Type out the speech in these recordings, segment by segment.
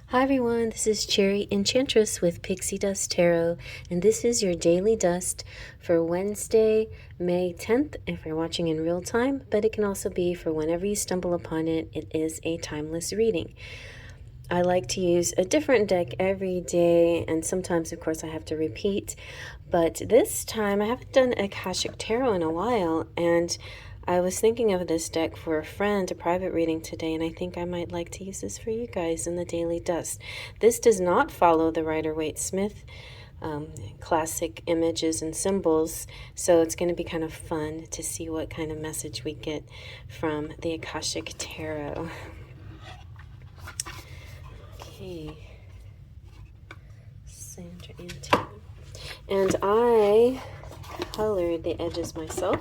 Hi everyone, this is Cherry Enchantress with Pixie Dust Tarot, and this is your daily dust for Wednesday, May 10th, if you're watching in real time, but it can also be for whenever you stumble upon it. It is a timeless reading. I like to use a different deck every day, and sometimes, of course, I have to repeat, but this time I haven't done Akashic Tarot in a while, and I was thinking of this deck for a friend, a private reading today, and I think I might like to use this for you guys in the Daily Dust. This does not follow the Rider-Waite-Smith classic images and symbols, so it's going to be kind of fun to see what kind of message we get from the Akashic Tarot. Okay, Sandra and Tim. And I colored the edges myself,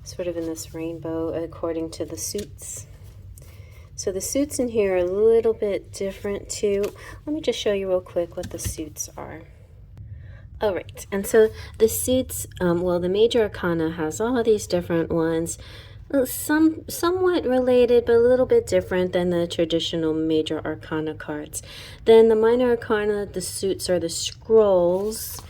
sort of in this rainbow according to the suits. So the suits in here are a little bit different too. Let me just show you real quick what the suits are. All right, and so the suits, well, the Major Arcana has all these different ones, somewhat related, but a little bit different than the traditional Major Arcana cards. Then the Minor Arcana, the suits are the scrolls,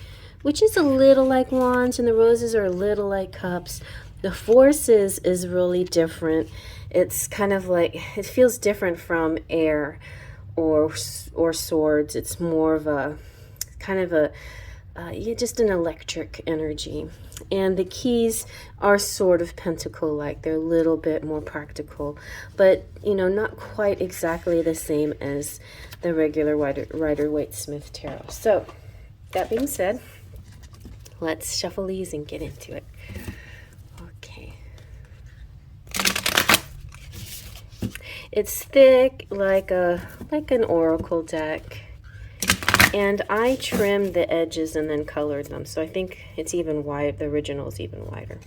which is a little like wands, and the roses are a little like cups. The forces is really different. It's kind of like, it feels different from air or swords. It's more of a kind of a just an electric energy. And the keys are sort of pentacle-like. They're a little bit more practical, but not quite exactly the same as the regular Rider-Waite-Smith tarot. So that being said, let's shuffle these and get into it. Okay. It's thick like an oracle deck. And I trimmed the edges and then colored them, so I think it's even wide. The original is even wider,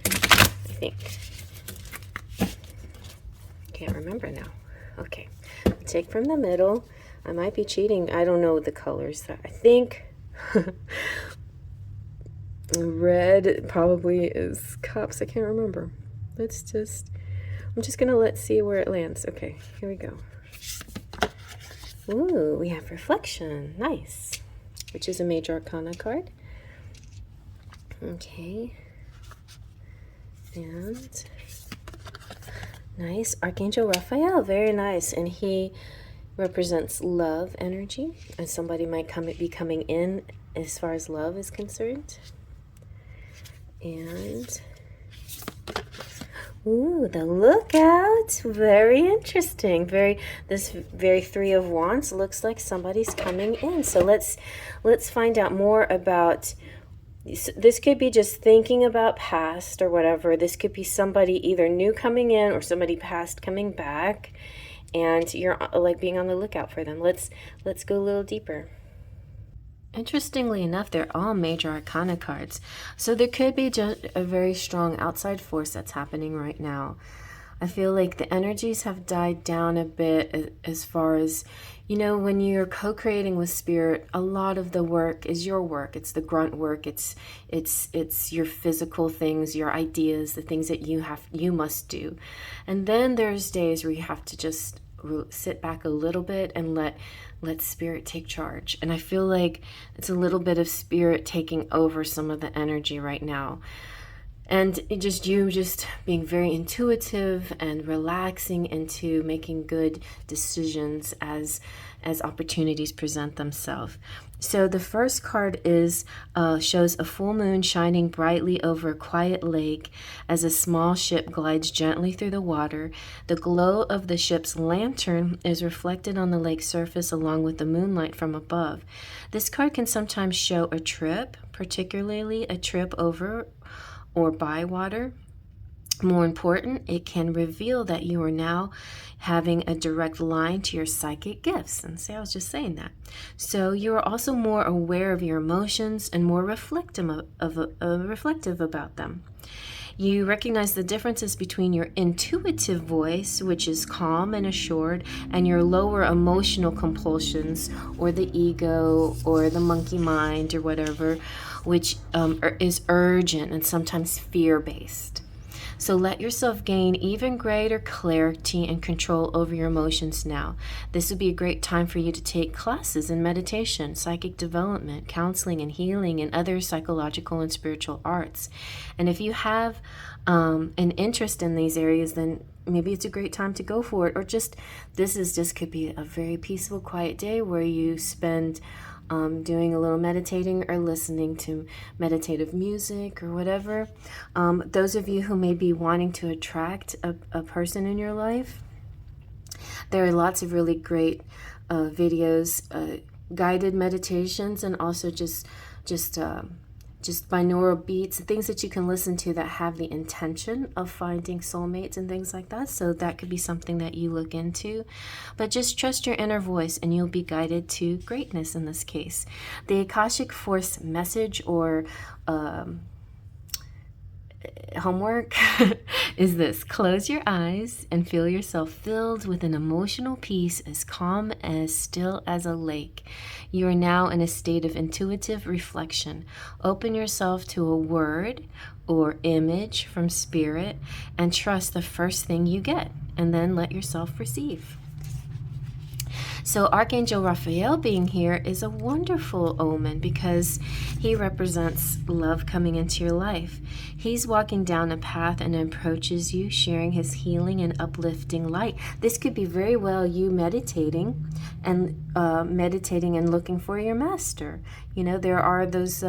I think. Can't remember now. Okay, take from the middle. I might be cheating. I don't know the colors. I think red probably is cups. I can't remember. I'm just gonna see where it lands. Okay, here we go. Ooh, we have Reflection. Nice. Which is a Major Arcana card. Okay. And nice. Archangel Raphael. Very nice. And he represents love energy. And somebody might be coming in as far as love is concerned. And ooh, the Lookout. Very interesting. This very Three of Wands looks like somebody's coming in. So let's find out more about this. Could be just thinking about past or whatever. This could be somebody either new coming in or somebody past coming back, and you're like being on the lookout for them. Let's go a little deeper. Interestingly enough, they're all Major Arcana cards. So there could be just a very strong outside force that's happening right now. I feel like the energies have died down a bit as far as, when you're co-creating with spirit, a lot of the work is your work. It's the grunt work. It's your physical things, your ideas, the things that you must do. And then there's days where you have to just sit back a little bit and let spirit take charge. And I feel like it's a little bit of spirit taking over some of the energy right now. And you being very intuitive and relaxing into making good decisions as opportunities present themselves. So the first card shows a full moon shining brightly over a quiet lake as a small ship glides gently through the water. The glow of the ship's lantern is reflected on the lake's surface along with the moonlight from above. This card can sometimes show a trip, particularly a trip over or by water. More important, it can reveal that you are now having a direct line to your psychic gifts. And see, I was just saying that. So you are also more aware of your emotions and more reflective about them. You recognize the differences between your intuitive voice, which is calm and assured, and your lower emotional compulsions, or the ego, or the monkey mind, or whatever, which is urgent and sometimes fear-based. So let yourself gain even greater clarity and control over your emotions now. This would be a great time for you to take classes in meditation, psychic development, counseling and healing, and other psychological and spiritual arts. And if you have an interest in these areas, then maybe it's a great time to go for it. Or just, this could be a very peaceful, quiet day where you spend doing a little meditating or listening to meditative music or whatever. Those of you who may be wanting to attract a person in your life, there are lots of really great videos, guided meditations, and also just binaural beats, things that you can listen to that have the intention of finding soulmates and things like that. So that could be something that you look into. But just trust your inner voice and you'll be guided to greatness in this case. The Akashic Force message or homework is this: close your eyes and feel yourself filled with an emotional peace as calm as still as a lake. You are now in a state of intuitive reflection. Open yourself to a word or image from spirit and trust the first thing you get, and then let yourself receive. So Archangel Raphael being here is a wonderful omen because he represents love coming into your life. He's walking down a path and approaches you, sharing his healing and uplifting light. This could be very well you meditating and looking for your master. You know, there are those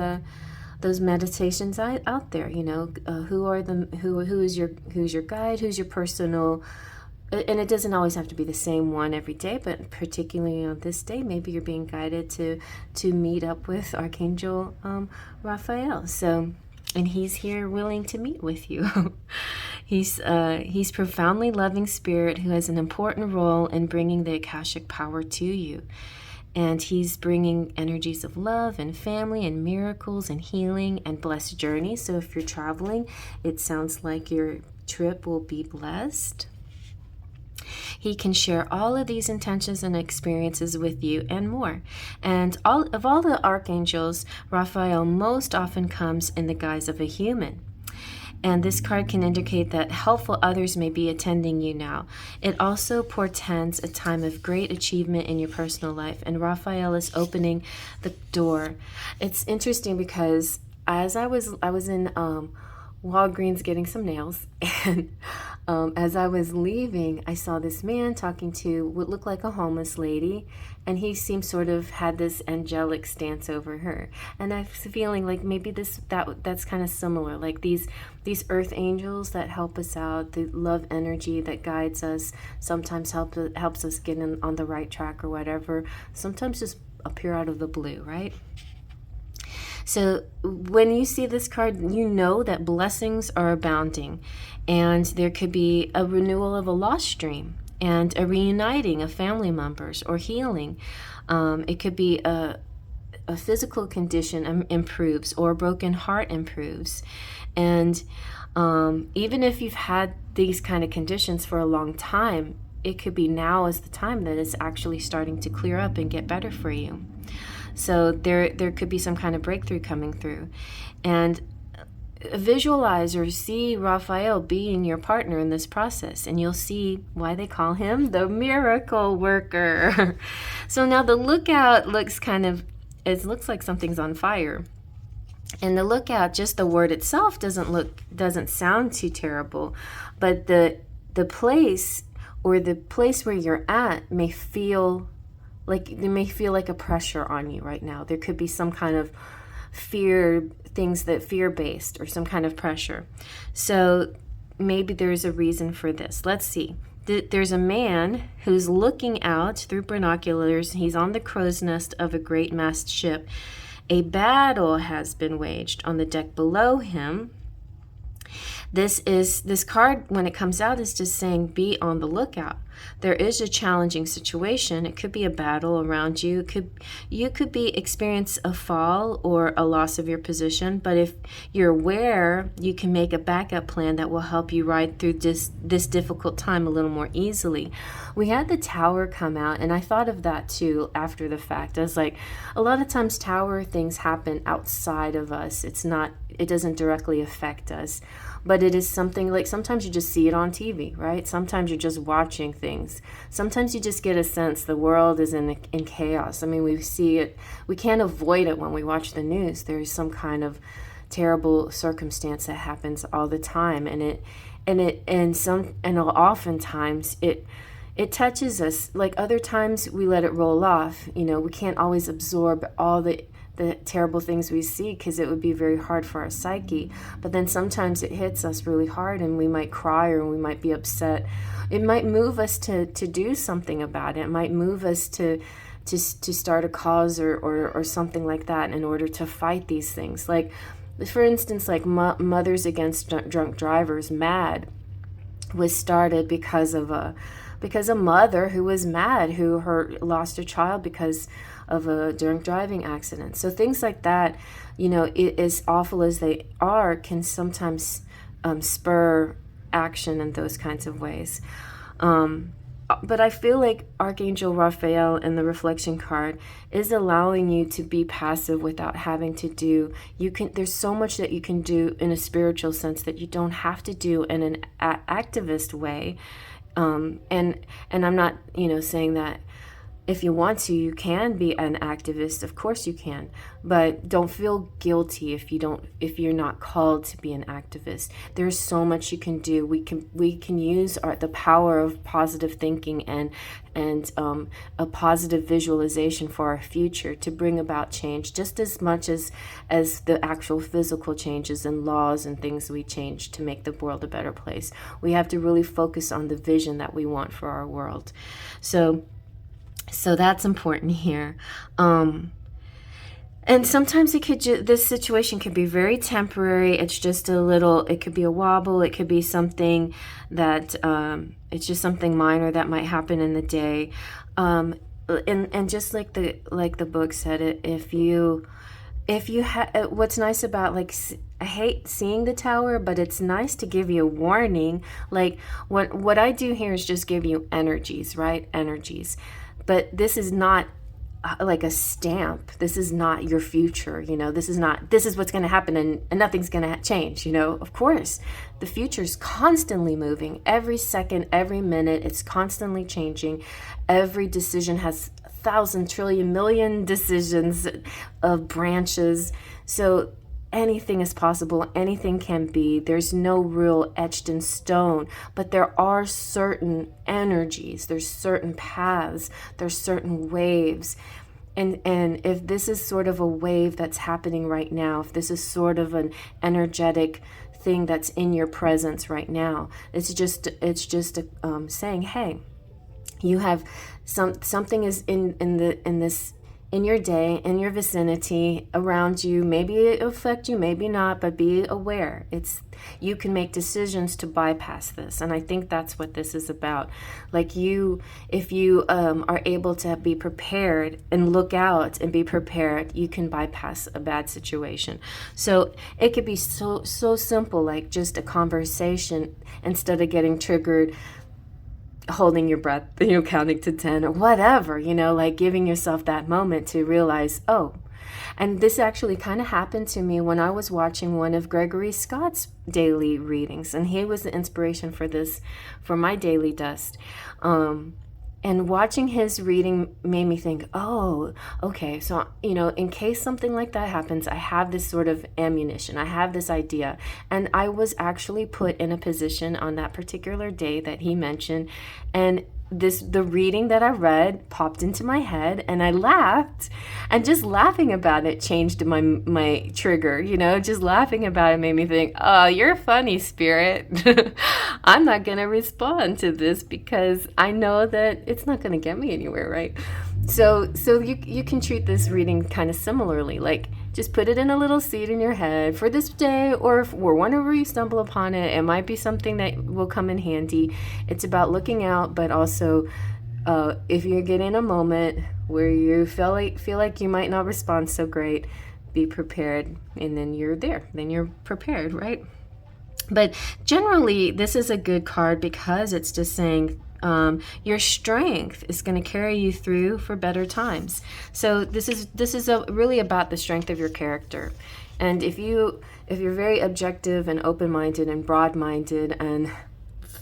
meditations out there. You know, who's your guide, who's your personal. And it doesn't always have to be the same one every day, but particularly on this day, maybe you're being guided to meet up with Archangel Raphael. So, and he's here willing to meet with you. He's profoundly loving spirit who has an important role in bringing the Akashic power to you. And he's bringing energies of love and family and miracles and healing and blessed journeys. So if you're traveling, it sounds like your trip will be blessed. He can share all of these intentions and experiences with you and more. And all the archangels, Raphael most often comes in the guise of a human. And this card can indicate that helpful others may be attending you now. It also portends a time of great achievement in your personal life. And Raphael is opening the door. It's interesting because as I was in Walgreens getting some nails, and as I was leaving, I saw this man talking to what looked like a homeless lady, and he seemed sort of had this angelic stance over her. And I was feeling like maybe that's kind of similar, like these earth angels that help us out, the love energy that guides us, sometimes helps us get on the right track or whatever, sometimes just appear out of the blue, right? So when you see this card, you know that blessings are abounding, and there could be a renewal of a lost dream and a reuniting of family members or healing. It could be a physical condition improves or a broken heart improves. And even if you've had these kind of conditions for a long time, it could be now is the time that it's actually starting to clear up and get better for you. So there could be some kind of breakthrough coming through. And visualize or see Raphael being your partner in this process, and you'll see why they call him the miracle worker. So now the lookout looks like something's on fire. And the lookout, just the word itself doesn't sound too terrible, but the place where you're at may feel like a pressure on you right now. There could be some kind of fear-based or some kind of pressure. So maybe there's a reason for this. Let's see. There's a man who's looking out through binoculars. He's on the crow's nest of a great mast ship. A battle has been waged on the deck below him. This card, when it comes out, is just saying be on the lookout. There is a challenging situation. It could be a battle around you. You could experience a fall or a loss of your position, but if you're aware, you can make a backup plan that will help you ride through this difficult time a little more easily. We had the Tower come out, and I thought of that too after the fact. I was like, a lot of times Tower things happen outside of us. It doesn't directly affect us. but it is something like sometimes you just see it on TV, right? Sometimes you're just watching things. Sometimes you just get a sense the world is in chaos. I mean, we see it, we can't avoid it when we watch the news. There's some kind of terrible circumstance that happens all the time, and oftentimes it touches us. Like other times we let it roll off. You know, we can't always absorb all the terrible things we see because it would be very hard for our psyche. But then sometimes it hits us really hard and we might cry or we might be upset. It might move us to do something about it. It might move us to start a cause or something like that in order to fight these things. Like, for instance, like Mothers Against Drunk Drivers, MAD, was started because a mother who was mad, who lost her child because of a drunk driving accident. So things like that, you know, as awful as they are, can sometimes spur action in those kinds of ways. But I feel like Archangel Raphael in the reflection card is allowing you to be passive without having to do. There's so much that you can do in a spiritual sense that you don't have to do in an activist way. And I'm not, you know, saying that if you want to, you can be an activist. Of course you can, but don't feel guilty if you're not called to be an activist. There's so much you can do. We can use the power of positive thinking and a positive visualization for our future to bring about change, just as much as the actual physical changes and laws and things we change to make the world a better place. We have to really focus on the vision that we want for our world. So that's important here. And sometimes this situation could be very temporary. It's just it could be a wobble. It could be something that, it's just something minor that might happen in the day. And just like the book said, what's nice about, like, I hate seeing the tower, but it's nice to give you a warning. Like what I do here is just give you energies, right? Energies. But this is not like a stamp. This is not your future, you know. This is what's going to happen and nothing's going to change, you know. Of course, the future is constantly moving. Every second, every minute, it's constantly changing. Every decision has 1,000 trillion million decisions of branches. So anything is possible, anything can be. There's no rule etched in stone, but there are certain energies, there's certain paths, there's certain waves. And if this is sort of a wave that's happening right now, if this is sort of an energetic thing that's in your presence right now, it's just saying, hey, you have something is in your day, in your vicinity, around you. Maybe it'll affect you, maybe not, but be aware. You can make decisions to bypass this. And I think that's what this is about. Like if you are able to be prepared and look out and be prepared, you can bypass a bad situation. So it could be so simple, like just a conversation, instead of getting triggered holding your breath, you know, counting to 10 or whatever, you know, like giving yourself that moment to realize, oh. And this actually kind of happened to me when I was watching one of Gregory Scott's daily readings, and he was the inspiration for my daily dust. And watching his reading made me think, oh, okay, so, you know, in case something like that happens, I have this sort of ammunition, I have this idea. And I was actually put in a position on that particular day that he mentioned, and the reading that I read popped into my head, and I laughed, and just laughing about it changed my trigger, you know. Just laughing about it made me think, oh, you're funny, spirit. I'm not gonna respond to this because I know that it's not gonna get me anywhere, right? So you can treat this reading kind of similarly, like just put it in a little seed in your head for this day, or whenever you stumble upon it. It might be something that will come in handy. It's about looking out, but also if you get in a moment where you feel like you might not respond so great, be prepared, and then you're there. Then you're prepared, right? But generally, this is a good card because it's just saying your strength is going to carry you through for better times. So this is really about the strength of your character. And if if you're very objective and open-minded and broad-minded and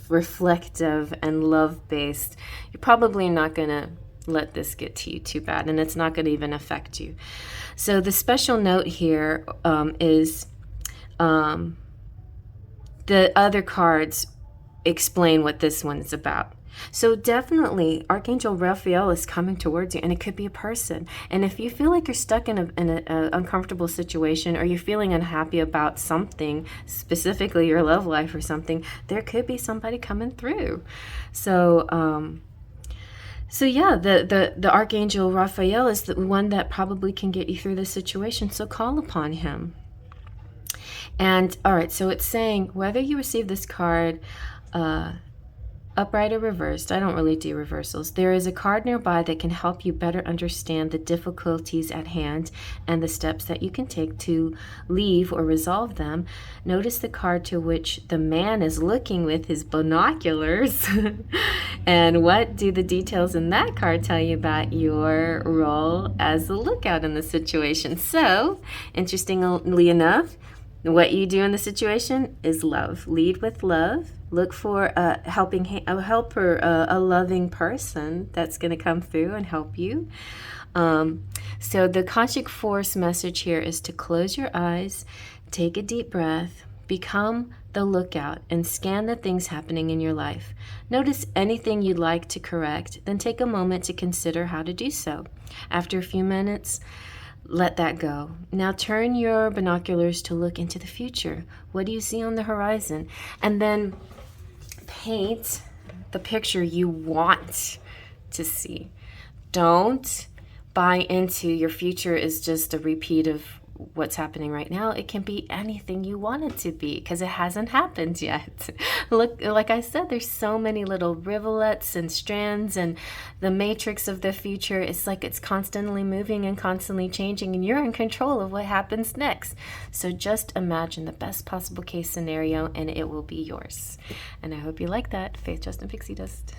reflective and love-based, you're probably not going to let this get to you too bad, and it's not going to even affect you. So the special note here is the other cards explain what this one is about. So definitely Archangel Raphael is coming towards you, and it could be a person. And if you feel like you're stuck in an uncomfortable situation, or you're feeling unhappy about something, specifically your love life or something, there could be somebody coming through. So yeah, the Archangel Raphael is the one that probably can get you through this situation. So call upon him. And all right, so it's saying whether you receive this card upright or reversed, I don't really do reversals, there is a card nearby that can help you better understand the difficulties at hand and the steps that you can take to leave or resolve them. Notice the card to which the man is looking with his binoculars. And what do the details in that card tell you about your role as the lookout in the situation? So, interestingly enough, what you do in the situation is love. Lead with love. Look for a helper, a loving person that's going to come through and help you. So the Akashic Force message here is to close your eyes, take a deep breath, become the lookout, and scan the things happening in your life. Notice anything you'd like to correct, then take a moment to consider how to do so. After a few minutes, let that go. Now turn your binoculars to look into the future. What do you see on the horizon? And then paint the picture you want to see. Don't buy into your future is just a repeat of what's happening right now. It can be anything you want it to be, because it hasn't happened yet. Look, like I said, there's so many little rivulets and strands, and the matrix of the future is like it's constantly moving and constantly changing, and you're in control of what happens next. So just imagine the best possible case scenario, and it will be yours. And I hope you like that. Faith, Justin, Pixie Dust.